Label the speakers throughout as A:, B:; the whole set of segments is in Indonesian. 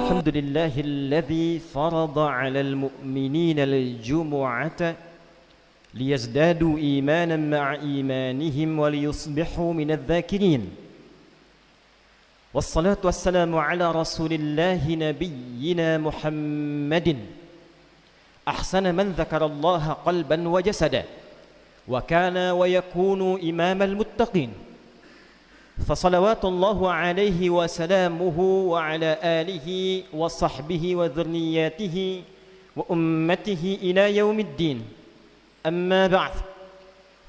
A: الحمد لله الذي فرض على المؤمنين الجمعة ليزدادوا إيمانا مع إيمانهم وليصبحوا من الذاكرين والصلاة والسلام على رسول الله نبينا محمد أحسن من ذكر الله قلبا وجسدا وكان ويكون إمام المتقين فصلوات الله عليه وسلامه وعلى آله وصحبه وذرياته وأمته إلى يوم الدين أما بعد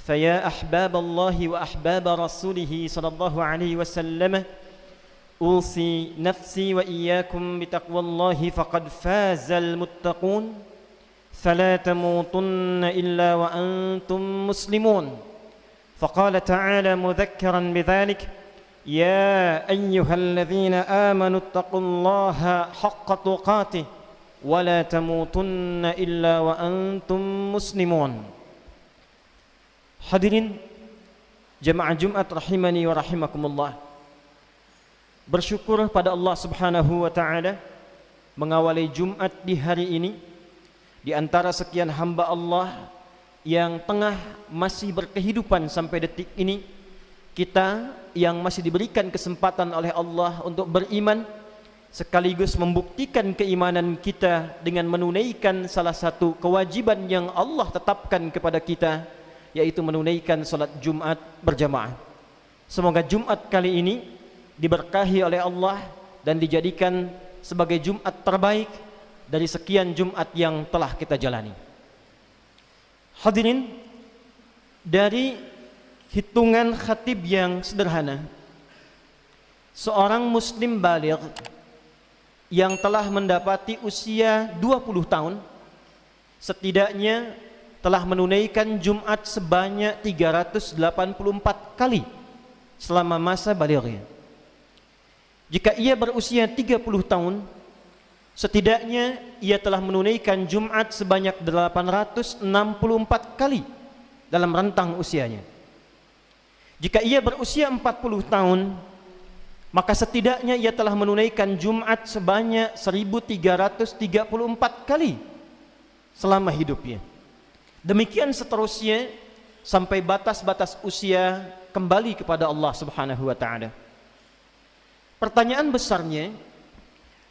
A: فيا أحباب الله وأحباب رسوله صلى الله عليه وسلم أوصي نفسي وإياكم بتقوى الله فقد فاز المتقون فلا تموتن إلا وأنتم مسلمون فقال تعالى مذكرا بذلك يا أيها الذين آمنوا اتقوا الله حق تقاته ولا تموتن إلا وأنتم مسلمون. Hadirin jemaah Jumat rahimani wa rahimakumullah. Bersyukur pada Allah Subhanahu wa taala mengawali Jumat di hari ini di antara sekian hamba Allah yang tengah masih berkehidupan sampai detik ini, kita yang masih diberikan kesempatan oleh Allah untuk beriman sekaligus membuktikan keimanan kita dengan menunaikan salah satu kewajiban yang Allah tetapkan kepada kita, yaitu menunaikan salat Jumat berjamaah. Semoga Jumat kali ini diberkahi oleh Allah dan dijadikan sebagai Jumat terbaik dari sekian Jumat yang telah kita jalani. Hadirin, dari hitungan khatib yang sederhana, seorang muslim baligh yang telah mendapati usia 20 tahun setidaknya telah menunaikan Jumat sebanyak 384 kali selama masa balighnya. Jika ia berusia 30 tahun, setidaknya ia telah menunaikan Jumat sebanyak 864 kali dalam rentang usianya. Jika ia berusia 40 tahun, maka setidaknya ia telah menunaikan Jumat sebanyak 1334 kali selama hidupnya. Demikian seterusnya sampai batas-batas usia kembali kepada Allah Subhanahu wa taala. Pertanyaan besarnya,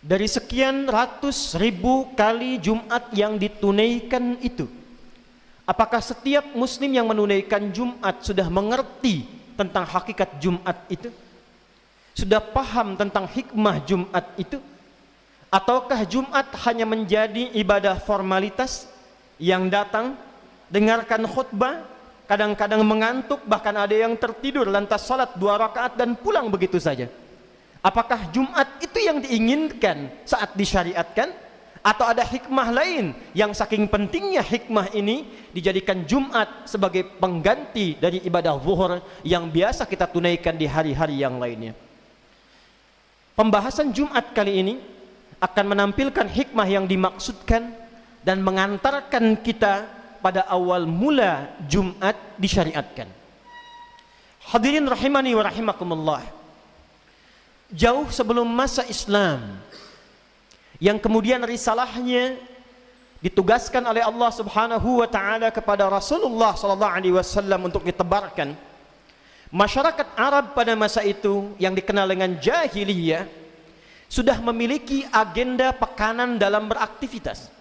A: dari sekian ratus ribu kali Jumat yang ditunaikan itu, apakah setiap muslim yang menunaikan Jumat sudah mengerti tentang hakikat Jumat itu? Sudah paham tentang hikmah Jumat itu? Ataukah Jumat hanya menjadi ibadah formalitas yang datang, dengarkan khutbah, kadang-kadang mengantuk, bahkan ada yang tertidur lantas salat 2 rakaat dan pulang begitu saja? Apakah Jumat itu yang diinginkan saat disyariatkan? Atau ada hikmah lain yang saking pentingnya hikmah ini dijadikan Jumat sebagai pengganti dari ibadah zuhur yang biasa kita tunaikan di hari-hari yang lainnya? Pembahasan Jumat kali ini akan menampilkan hikmah yang dimaksudkan dan mengantarkan kita pada awal mula Jumat disyariatkan. Hadirin rahimani wa rahimakumullah. Jauh sebelum masa Islam, yang kemudian risalahnya ditugaskan oleh Allah Subhanahu wa taala kepada Rasulullah sallallahu alaihi wasallam untuk ditebarkan, masyarakat Arab pada masa itu yang dikenal dengan jahiliyah sudah memiliki agenda pekanan dalam beraktivitas.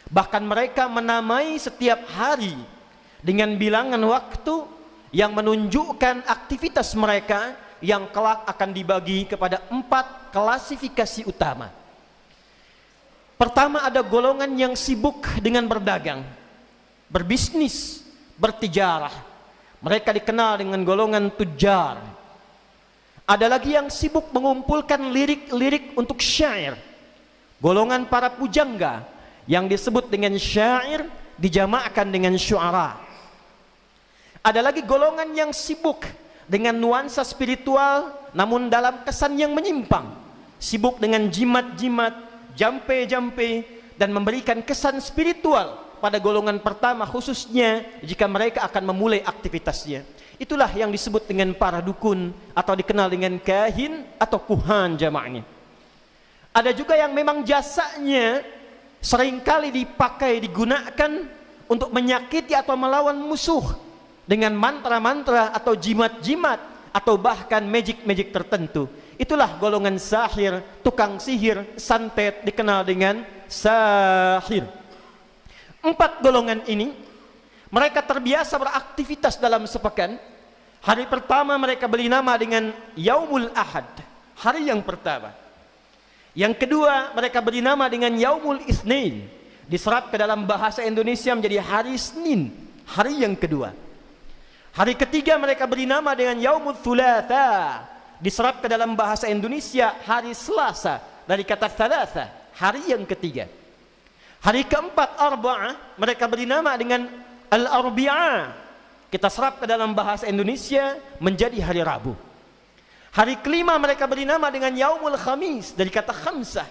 A: Bahkan mereka menamai setiap hari dengan bilangan waktu yang menunjukkan aktivitas mereka yang kelak akan dibagi kepada 4 klasifikasi utama. Pertama, ada golongan yang sibuk dengan berdagang, berbisnis, bertijarah. Mereka dikenal dengan golongan tujar. Ada lagi yang sibuk mengumpulkan lirik-lirik untuk syair, golongan para pujangga yang disebut dengan syair dijamakkan dengan syuara. Ada lagi golongan yang sibuk dengan nuansa spiritual namun dalam kesan yang menyimpang, sibuk dengan jimat-jimat, jampe-jampe, dan memberikan kesan spiritual pada golongan pertama, khususnya jika mereka akan memulai aktivitasnya. Itulah yang disebut dengan para dukun atau dikenal dengan kahin atau kuhan jamaknya. Ada juga yang memang jasanya seringkali dipakai, digunakan untuk menyakiti atau melawan musuh dengan mantra-mantra atau jimat-jimat atau bahkan magic-magic tertentu. Itulah golongan sahir, tukang sihir, santet, dikenal dengan sahir. 4 golongan ini mereka terbiasa beraktivitas dalam sepekan. Hari pertama mereka beri nama dengan Yaumul Ahad, hari yang pertama. Yang kedua mereka beri nama dengan Yaumul Itsnain, diserap ke dalam bahasa Indonesia menjadi hari Senin, hari yang kedua. Hari ketiga mereka beri nama dengan Yaumul Thulatha, diserap ke dalam bahasa Indonesia hari Selasa, dari kata thalatha, hari yang ketiga. Hari keempat Arba'ah mereka beri nama dengan Al-Arbi'ah, kita serap ke dalam bahasa Indonesia menjadi hari Rabu. Hari kelima mereka beri nama dengan Yaumul Khamis, dari kata khamsah,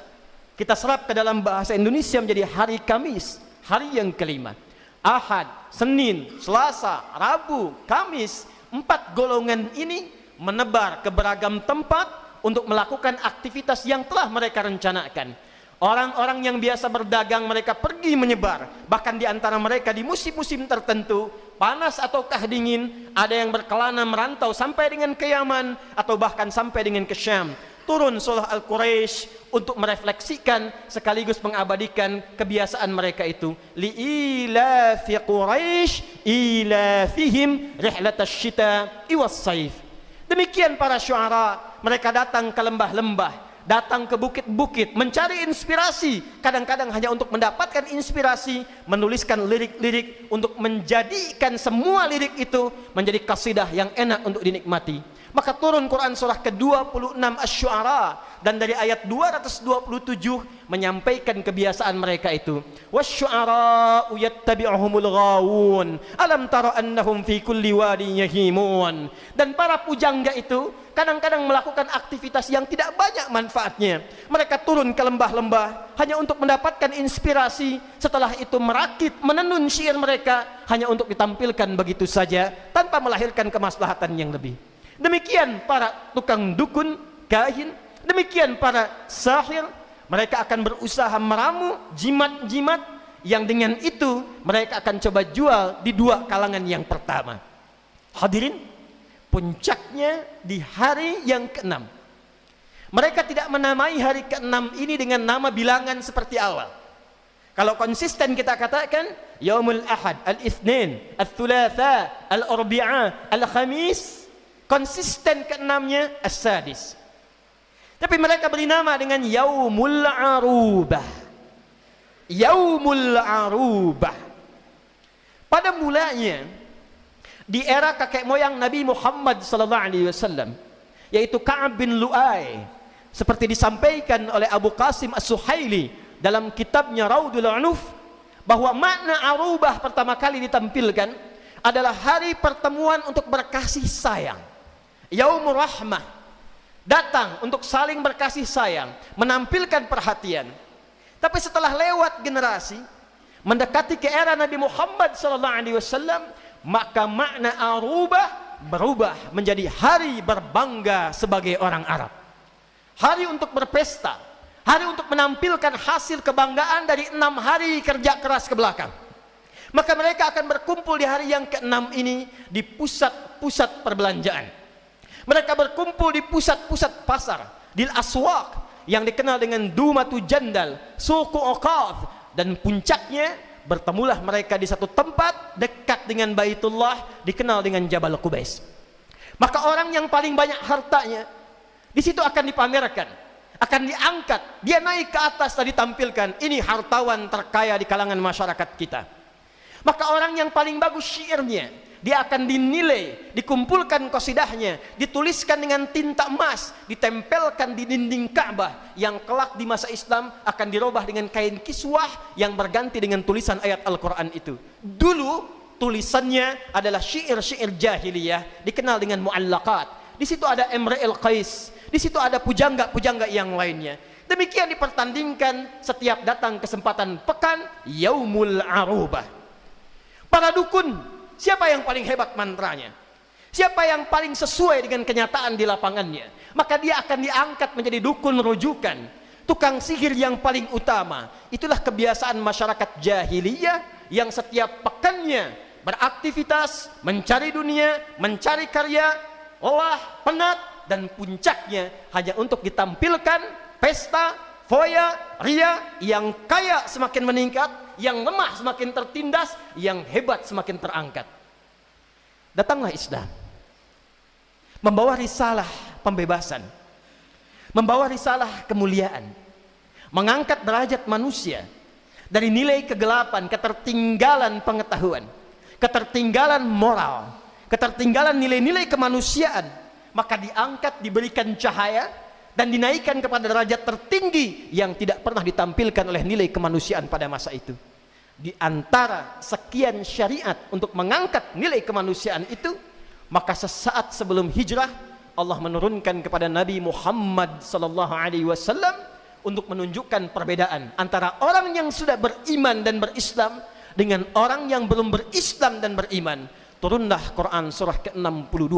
A: kita serap ke dalam bahasa Indonesia menjadi hari Kamis, hari yang kelima. Ahad, Senin, Selasa, Rabu, Kamis, 4 golongan ini menebar ke beragam tempat untuk melakukan aktivitas yang telah mereka rencanakan. Orang-orang yang biasa berdagang mereka pergi menyebar, bahkan di antara mereka di musim-musim tertentu, panas ataukah dingin, ada yang berkelana merantau sampai dengan ke Yaman atau bahkan sampai dengan ke Syam. Turun surah Al-Quraisy untuk merefleksikan sekaligus mengabadikan kebiasaan mereka itu. Li'ilafi Quraisy ilafihim rihlatash syita'i was-saif. Demikian para syuara, mereka datang ke lembah-lembah, datang ke bukit-bukit mencari inspirasi, kadang-kadang hanya untuk mendapatkan inspirasi, menuliskan lirik-lirik untuk menjadikan semua lirik itu menjadi qasidah yang enak untuk dinikmati. Maka turun Quran surah ke-26 Asy-Syu'ara, dan dari ayat 227 menyampaikan kebiasaan mereka itu. Wasy-syu'ara'u yattabi'uhumul ghawun alam tara annahum fi kulli wadin yahimun. Dan para pujangga itu kadang-kadang melakukan aktivitas yang tidak banyak manfaatnya. Mereka turun ke lembah-lembah hanya untuk mendapatkan inspirasi, setelah itu merakit, menenun syair mereka hanya untuk ditampilkan begitu saja tanpa melahirkan kemaslahatan yang lebih. Demikian para tukang dukun, kahin, demikian para sahir, mereka akan berusaha meramu jimat-jimat yang dengan itu mereka akan coba jual di 2 kalangan yang pertama. Hadirin, puncaknya di hari yang ke-6. Mereka tidak menamai hari ke-6 ini dengan nama bilangan seperti awal. Kalau konsisten kita katakan Yaumul Ahad, Al-Itsnain, Al-Thulatha, Al-Arbi'ah, Al-Khamis. Konsisten ke-6-nya As-Sadis. Tapi mereka beri nama dengan Yaumul Arubah. Yaumul Arubah. Pada mulanya di era kakek moyang Nabi Muhammad SAW, yaitu Ka'ab bin Lu'ay, seperti disampaikan oleh Abu Qasim As-Suhaili dalam kitabnya Raudul Unuf, bahwa makna Arubah pertama kali ditampilkan adalah hari pertemuan untuk berkasih sayang. Yaumur Rahmah, datang untuk saling berkasih sayang, menampilkan perhatian. Tapi setelah lewat generasi, mendekati ke era Nabi Muhammad SAW, maka makna Arubah berubah menjadi hari berbangga sebagai orang Arab, hari untuk berpesta, hari untuk menampilkan hasil kebanggaan dari 6 hari kerja keras ke belakang. Maka mereka akan berkumpul di hari yang ke-6 ini di pusat-pusat perbelanjaan. Mereka berkumpul di pusat-pusat pasar, di aswaq yang dikenal dengan Dumatu Jandal, Suku Uqadh, dan puncaknya bertemulah mereka di satu tempat dekat dengan Baitullah dikenal dengan Jabal Qubais. Maka orang yang paling banyak hartanya di situ akan dipamerkan, akan diangkat, dia naik ke atas dan ditampilkan, ini hartawan terkaya di kalangan masyarakat kita. Maka orang yang paling bagus syairnya, dia akan dinilai, dikumpulkan qasidahnya, dituliskan dengan tinta emas, ditempelkan di dinding Ka'bah yang kelak di masa Islam akan dirubah dengan kain kiswah yang berganti dengan tulisan ayat Al-Quran itu. Dulu tulisannya adalah syair-syair jahiliyah dikenal dengan mu'allaqat. Di situ ada Imra'il Qais, di situ ada pujangga-pujangga yang lainnya. Demikian dipertandingkan setiap datang kesempatan pekan Yaumul Arubah. Para dukun, siapa yang paling hebat mantranya? Siapa yang paling sesuai dengan kenyataan di lapangannya? Maka dia akan diangkat menjadi dukun rujukan. tukang sihir yang paling utama. Itulah kebiasaan masyarakat jahiliyah yang setiap pekannya beraktivitas, mencari dunia, mencari karya, lelah, penat, dan puncaknya hanya untuk ditampilkan pesta, foya, ria. Yang kaya semakin meningkat, yang lemah semakin tertindas, yang hebat semakin terangkat. Datanglah Islam, membawa risalah pembebasan, membawa risalah kemuliaan, mengangkat derajat manusia dari nilai kegelapan, ketertinggalan pengetahuan, ketertinggalan moral, ketertinggalan nilai-nilai kemanusiaan, maka diangkat, diberikan cahaya, dan dinaikkan kepada derajat tertinggi yang tidak pernah ditampilkan oleh nilai kemanusiaan pada masa itu. Di antara sekian syariat untuk mengangkat nilai kemanusiaan itu, maka sesaat sebelum hijrah Allah menurunkan kepada Nabi Muhammad sallallahu alaihi wasallam untuk menunjukkan perbedaan antara orang yang sudah beriman dan berislam dengan orang yang belum berislam dan beriman. Turunlah Quran surah ke-62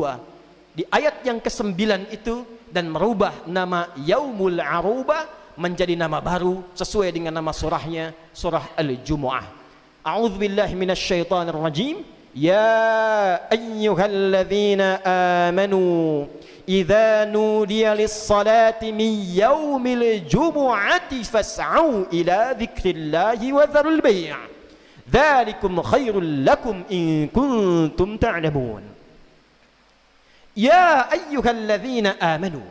A: di ayat yang ke-9 itu, dan merubah nama Yaumul Arubah menjadi nama baru sesuai dengan nama surahnya, surah Al-Jumu'ah. A'udzubillahi minasyaitonir rajim. Ya ayyuhalladzina amanu idza nudiya lis-salati min yaumil jumu'ati fas'au ila dzikrillahi wa dzarul bai'. Dzalikum khairul lakum in kuntum ta'lamun. Ya ayyuhalladzina amanu.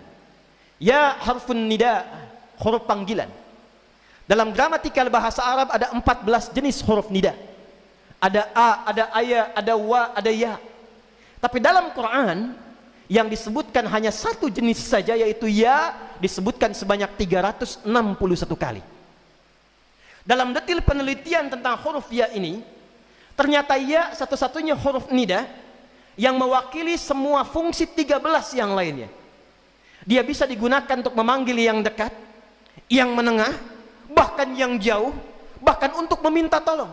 A: Ya harfun nida, huruf panggilan. Dalam gramatikal bahasa Arab ada 14 jenis huruf nida. Ada a, ada aya, ada wa, ada ya. Tapi dalam Quran yang disebutkan hanya satu jenis saja, yaitu ya, disebutkan sebanyak 361 kali. Dalam detil penelitian tentang huruf ya ini, ternyata ya satu-satunya huruf nida yang mewakili semua fungsi 13 yang lainnya. Dia bisa digunakan untuk memanggil yang dekat, yang menengah, bahkan yang jauh, bahkan untuk meminta tolong.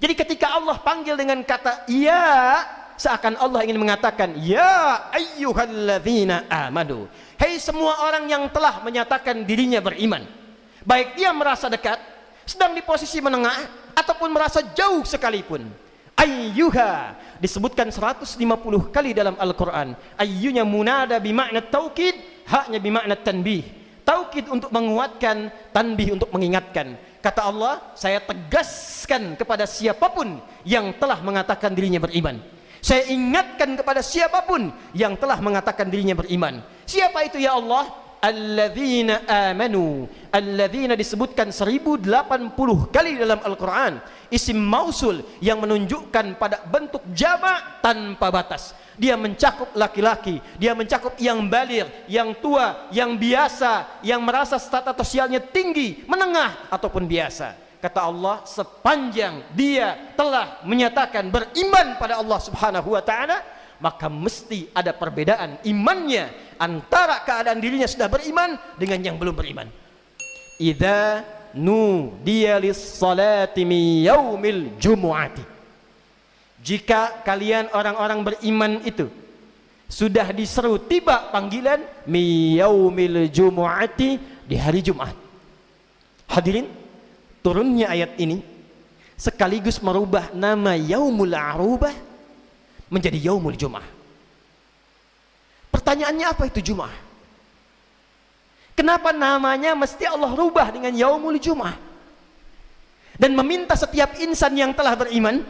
A: Jadi ketika Allah panggil dengan kata ya, seakan Allah ingin mengatakan, ya ayyuhalladzina amanu, hei semua orang yang telah menyatakan dirinya beriman, baik dia merasa dekat, sedang di posisi menengah, ataupun merasa jauh sekalipun. Ayyuha disebutkan 150 kali dalam Al-Quran. Ayyunya munada bimakna taukid, haknya bimakna tanbih. Taukid untuk menguatkan, tanbih untuk mengingatkan. Kata Allah, saya tegaskan kepada siapapun yang telah mengatakan dirinya beriman. Saya ingatkan kepada siapapun yang telah mengatakan dirinya beriman. Siapa itu ya Allah? Alladzina amanu. Alladzina disebutkan 1080 kali dalam Al-Quran. Isim mausul yang menunjukkan pada bentuk jamak tanpa batas. Dia mencakup laki-laki, dia mencakup yang baligh, yang tua, yang biasa, yang merasa status sosialnya tinggi, menengah, ataupun biasa. Kata Allah, sepanjang dia telah menyatakan beriman pada Allah subhanahu wa ta'ala, maka mesti ada perbedaan imannya antara keadaan dirinya sudah beriman dengan yang belum beriman. Idza nudiya lis-salati min yaumil jumu'ati. Jika kalian orang-orang beriman itu sudah diseru tiba panggilan min yaumil jumu'ati, di hari Jumat. Hadirin, turunnya ayat ini sekaligus merubah nama Yaumul Arubah menjadi Yaumul Jum'ah. Pertanyaannya, apa itu Jum'ah? Kenapa namanya mesti Allah rubah dengan Yaumul Jum'ah? Dan meminta setiap insan yang telah beriman,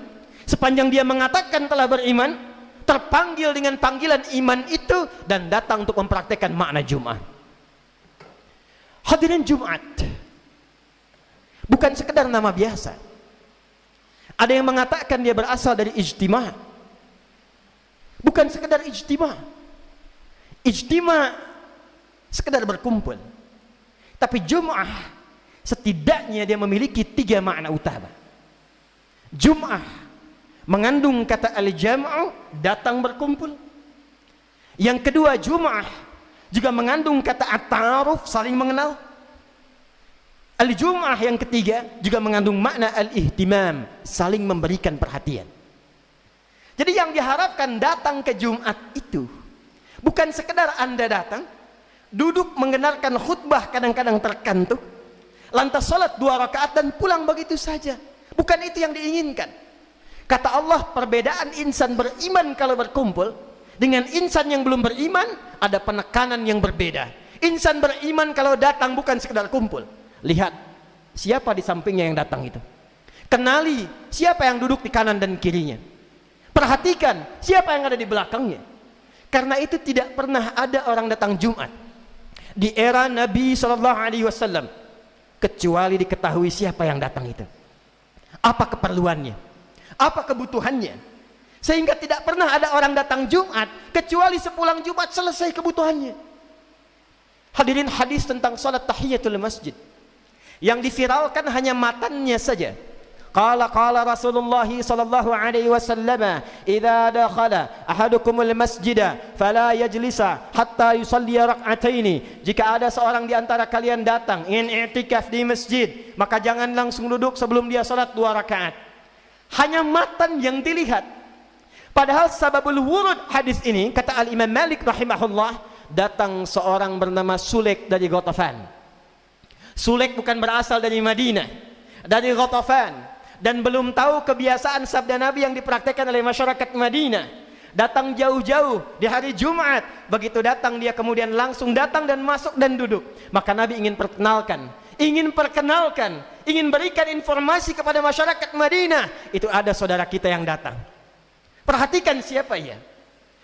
A: sepanjang dia mengatakan telah beriman, terpanggil dengan panggilan iman itu dan datang untuk mempraktekkan makna Jum'ah. Hadirin, Jumat bukan sekedar nama biasa. Ada yang mengatakan dia berasal dari ijtima'. Bukan sekedar ijtima'. Ijtima' sekedar berkumpul. Tapi Jum'ah setidaknya dia memiliki 3 makna utama. Jum'ah mengandung kata al-jam'u, datang berkumpul. Yang kedua, Jum'ah juga mengandung kata at-ta'aruf, saling mengenal. Al-Jum'ah yang ketiga juga mengandung makna al-ihtimam, saling memberikan perhatian. Jadi yang diharapkan datang ke Jumat itu bukan sekedar Anda datang, duduk mendengarkan khutbah kadang-kadang terkantuk, lantas salat 2 rakaat dan pulang begitu saja. Bukan itu yang diinginkan. Kata Allah, perbedaan insan beriman kalau berkumpul dengan insan yang belum beriman ada penekanan yang berbeda. Insan beriman kalau datang bukan sekedar kumpul. Lihat siapa di sampingnya yang datang itu. Kenali siapa yang duduk di kanan dan kirinya. Perhatikan siapa yang ada di belakangnya. Karena itu tidak pernah ada orang datang Jumat di era Nabi SAW kecuali diketahui siapa yang datang itu, apa keperluannya, apa kebutuhannya, sehingga tidak pernah ada orang datang Jumat kecuali sepulang Jumat selesai kebutuhannya. Hadirin, hadis tentang salat tahiyatul masjid yang diviralkan hanya matannya saja. Qala Rasulullah sallallahu alaihi wasallam, "Idza dakhala ahadukumul masjida fala yajlisa hatta yusalli rak'ataini." Jika ada seorang di antara kalian datang ingin i'tikaf di masjid, maka jangan langsung duduk sebelum dia salat 2 rakaat. Hanya matan yang dilihat. Padahal sababul wurud hadis ini, kata Al-Imam Malik rahimahullah, datang seorang bernama Sulaik dari Ghatafan. Sulaik bukan berasal dari Madinah, dari Ghatafan, dan belum tahu kebiasaan sabda Nabi yang dipraktekkan oleh masyarakat Madinah. Datang jauh-jauh di hari Jumat. Begitu datang dia kemudian langsung datang dan masuk dan duduk. Maka Nabi ingin perkenalkan, ingin berikan informasi kepada masyarakat Madinah, itu ada saudara kita yang datang. Perhatikan siapa ia,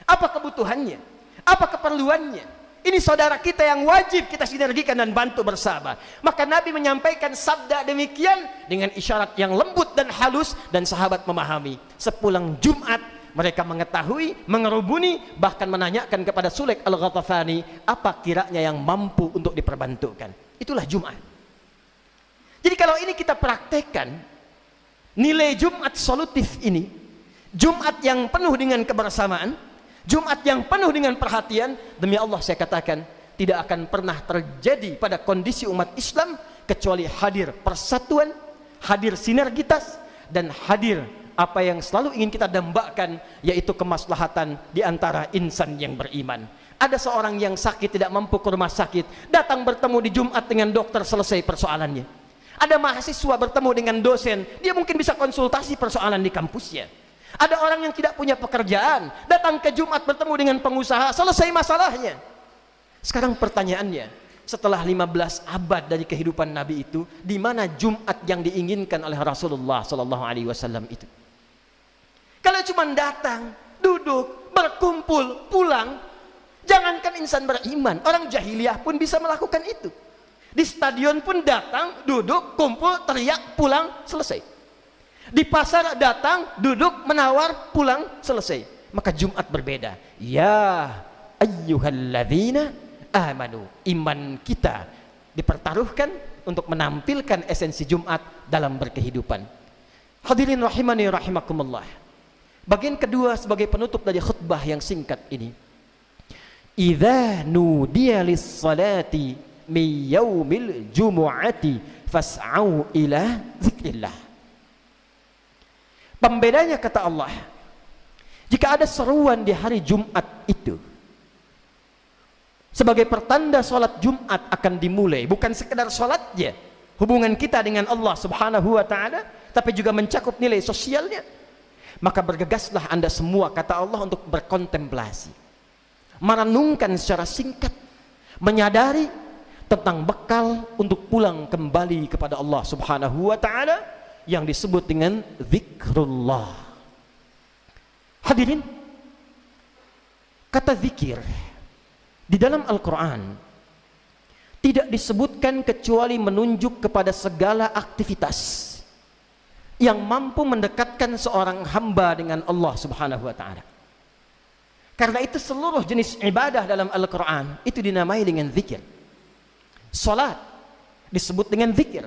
A: apa kebutuhannya, apa keperluannya. Ini saudara kita yang wajib kita sinergikan dan bantu bersama. Maka Nabi menyampaikan sabda demikian dengan isyarat yang lembut dan halus, dan sahabat memahami. Sepulang Jumat mereka mengetahui, mengerubuni, bahkan menanyakan kepada Sulaik Al-Ghatafani apa kiranya yang mampu untuk diperbantukan. Itulah Jumat. Jadi kalau ini kita praktekkan, nilai Jumat solutif ini, Jumat yang penuh dengan kebersamaan, Jumat yang penuh dengan perhatian, demi Allah saya katakan tidak akan pernah terjadi pada kondisi umat Islam kecuali hadir persatuan, hadir sinergitas, dan hadir apa yang selalu ingin kita dambakan, yaitu kemaslahatan di antara insan yang beriman. Ada seorang yang sakit tidak mampu ke rumah sakit, datang bertemu di Jumat dengan dokter, selesai persoalannya. Ada mahasiswa bertemu dengan dosen, dia mungkin bisa konsultasi persoalan di kampusnya. Ada orang yang tidak punya pekerjaan, datang ke Jumat bertemu dengan pengusaha, selesai masalahnya. Sekarang pertanyaannya, setelah 15 abad dari kehidupan Nabi itu, di mana Jumat yang diinginkan oleh Rasulullah SAW itu? Kalau cuma datang, duduk, berkumpul, pulang, jangankan insan beriman, orang jahiliyah pun bisa melakukan itu. Di stadion pun datang, duduk, kumpul, teriak, pulang, selesai. Di pasar datang, duduk, menawar, pulang, selesai. Maka Jumat berbeda. Ya ayyuhalladzina amanu, iman kita dipertaruhkan untuk menampilkan esensi Jumat dalam berkehidupan. Hadirin rahimani rahimakumullah. Bagian kedua sebagai penutup dari khutbah yang singkat ini, idza nudiya lis-salati min yaumil jumu'ati fas'au ila dzikrillah. Pembedanya kata Allah, jika ada seruan di hari Jumat itu sebagai pertanda sholat Jumat akan dimulai, bukan sekedar sholatnya, hubungan kita dengan Allah subhanahu wa ta'ala, tapi juga mencakup nilai sosialnya, maka bergegaslah anda semua, kata Allah, untuk berkontemplasi, merenungkan secara singkat, menyadari tentang bekal untuk pulang kembali kepada Allah subhanahu wa ta'ala yang disebut dengan zikrullah. Hadirin, kata zikir di dalam Al-Quran tidak disebutkan kecuali menunjuk kepada segala aktivitas yang mampu mendekatkan seorang hamba dengan Allah subhanahu wa ta'ala. Karena itu seluruh jenis ibadah dalam Al-Quran itu dinamai dengan zikir. Salat disebut dengan zikir.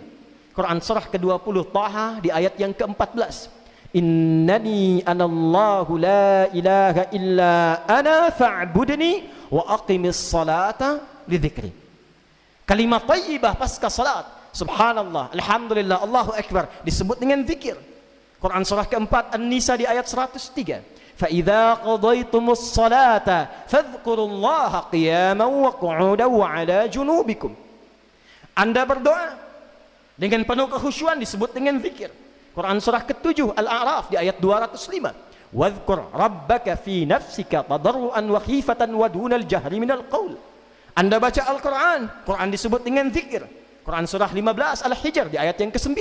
A: Quran surah ke-20 Taha di ayat yang ke-14. Innani anallahu la ilaha illa ana fa'budni wa aqimis salata lidzikri. Kalimat thayyibah pasca salat, subhanallah, alhamdulillah, Allahu akbar, disebut dengan zikir. Quran surah ke-4 An-Nisa di ayat 103. فَإِذَا قَضَيْتُمُ الصَّلَاةَ فَاذْكُرُوا اللَّهَ قِيَامًا وَقُعُودًا وَعَلَى جُنُوبِكُمْ. Anda berdoa dengan penuh kekhusyuan disebut dengan zikir. Quran surah ke-7 Al-A'raf di ayat 205. Wadhkur rabbaka fi nafsika tadarruan wa khifatan wa dunal jahri minal qaul. Anda baca Al-Quran, Quran disebut dengan zikir. Quran surah 15 Al-Hijr di ayat yang ke-9.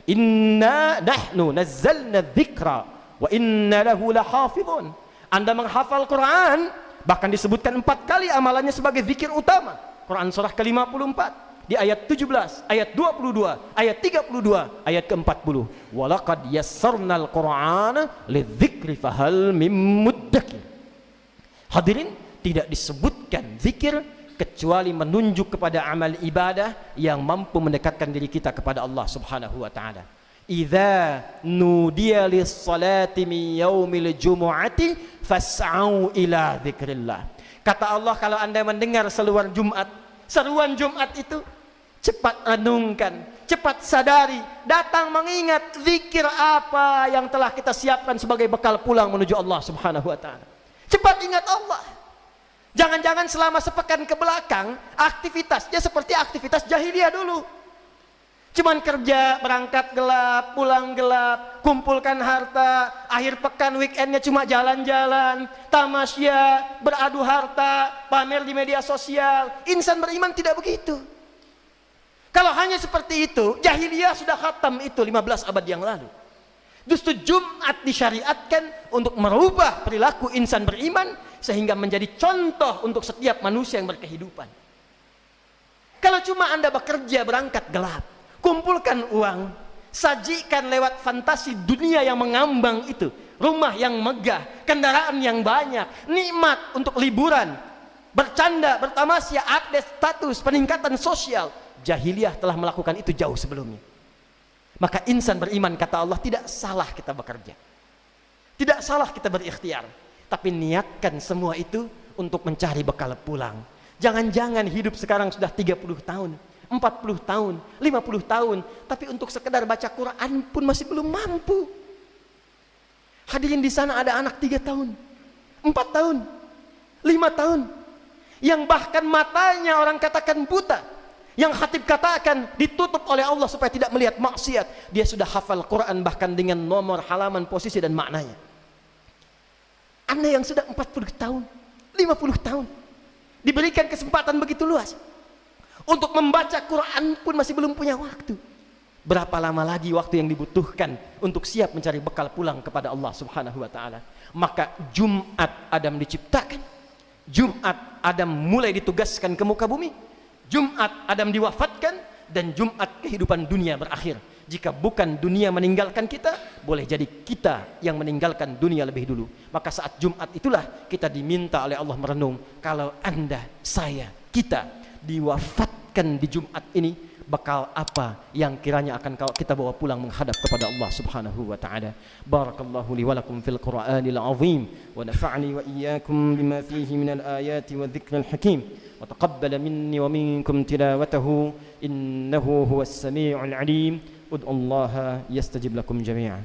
A: Inna nahnu nazzalna dzikra wa inna lahu lahafidhun. Anda menghafal Quran, bahkan disebutkan 4 kali amalannya sebagai zikir utama. Quran surah ke-54 di ayat 17, ayat 22, ayat 32, ayat ke-40. Walaqad yassarnal Qur'ana lidzikri fahal mim muddakir. Hadirin, tidak disebutkan zikir kecuali menunjuk kepada amal ibadah yang mampu mendekatkan diri kita kepada Allah Subhanahu wa taala. Idza nudiya lis-salati min yaumil jumu'ati fas'au ila dzikrillah. Kata Allah, kalau Anda mendengar seruan Jumat itu, cepat renungkan, cepat sadari, datang mengingat zikir apa yang telah kita siapkan sebagai bekal pulang menuju Allah Subhanahu wa taala. Cepat ingat Allah. Jangan-jangan selama sepekan ke belakang aktivitasnya seperti aktivitas jahiliyah dulu. Cuman kerja, berangkat gelap, pulang gelap, kumpulkan harta, akhir pekan weekendnya cuma jalan-jalan, tamasya, beradu harta, pamer di media sosial. Insan beriman tidak begitu. Kalau hanya seperti itu, jahiliyah sudah khatam itu 15 abad yang lalu. Justru Jumat disyariatkan untuk merubah perilaku insan beriman sehingga menjadi contoh untuk setiap manusia yang berkehidupan. Kalau cuma Anda bekerja berangkat gelap, kumpulkan uang, sajikan lewat fantasi dunia yang mengambang itu, rumah yang megah, kendaraan yang banyak, nikmat untuk liburan, bercanda, bertamasya, update status, peningkatan sosial. Jahiliyah telah melakukan itu jauh sebelumnya. Maka insan beriman, kata Allah, tidak salah kita bekerja, tidak salah kita berikhtiar, tapi niatkan semua itu untuk mencari bekal pulang. Jangan-jangan hidup sekarang sudah 30 tahun, 40 tahun, 50 tahun, tapi untuk sekedar baca Quran pun masih belum mampu. Hadirin, di sana ada anak 3 tahun, 4 tahun, 5 tahun, yang bahkan matanya orang katakan buta, yang khatib katakan ditutup oleh Allah supaya tidak melihat maksiat. Dia sudah hafal Quran bahkan dengan nomor, halaman, posisi dan maknanya. Anda yang sudah 40 tahun, 50 tahun, diberikan kesempatan begitu luas untuk membaca Quran pun masih belum punya waktu. Berapa lama lagi waktu yang dibutuhkan untuk siap mencari bekal pulang kepada Allah Subhanahu wa taala? Maka Jumat Adam diciptakan, Jumat Adam mulai ditugaskan ke muka bumi, Jumat Adam diwafatkan, dan Jumat kehidupan dunia berakhir. Jika bukan dunia meninggalkan kita, boleh jadi kita yang meninggalkan dunia lebih dulu. Maka saat Jumat itulah kita diminta oleh Allah merenung. Kalau Anda, saya, kita diwafatkan di Jumat ini, bekal apa yang kiranya akan kita bawa pulang menghadap kepada Allah Subhanahu wa taala. Barakallahu li wa lakum fil Qur'anil azim wa nafa'ni wa iyyakum bima fihi minal ayati wa dzikril hakim wa taqabbala minni wa minkum tilawatahu innahu huwas samii'ul 'alim. Ud'ullaha yastajib lakum jami'an.